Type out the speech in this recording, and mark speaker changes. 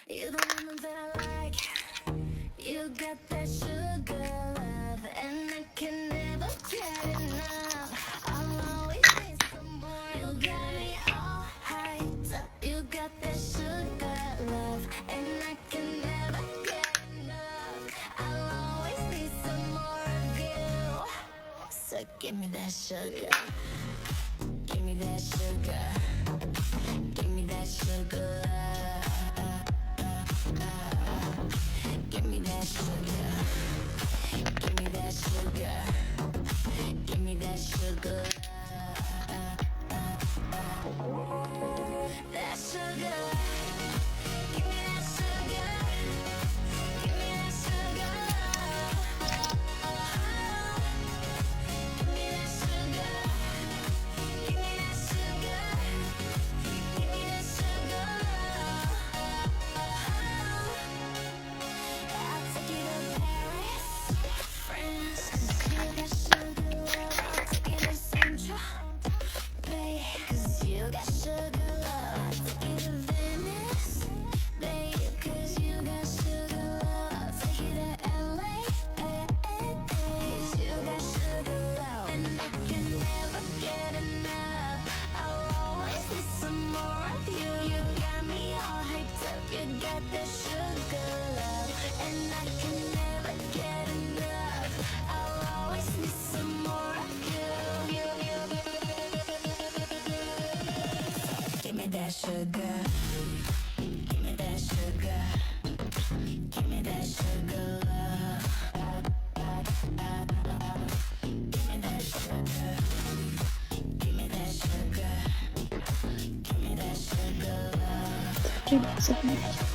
Speaker 1: You're the woman that I like. You got that sugar love, and I can never get enough. I'll always need some more. You got me all hyped up. You got that sugar love, and I can never get enough. I'll always need some more of you. So give me that sugar. Give me that sugar. Give me that sugar love. Give me that sugar. Give me that sugar. Give me that sugar. That sugar. Give me that sugar. Give me that sugar. Give me that sugar. Give me that sugar. Give me that sugar. I'll take you to Paris, France, 'cause you got sugar love. I'll take you to Central, babe, 'cause you got sugar love. I'll take you to Venice, babe, 'cause you got sugar love. I'll take you to LA, 'cause you got sugar love. And I can never get enough. I'll always need some more of you. You got me all hyped up. You got that sugar love, and I can never get enough. I'll always need some more of you. Give me that sugar. Give me that sugar. Give me that sugar love. Give me that sugar. Give me that sugar. Give me that sugar love.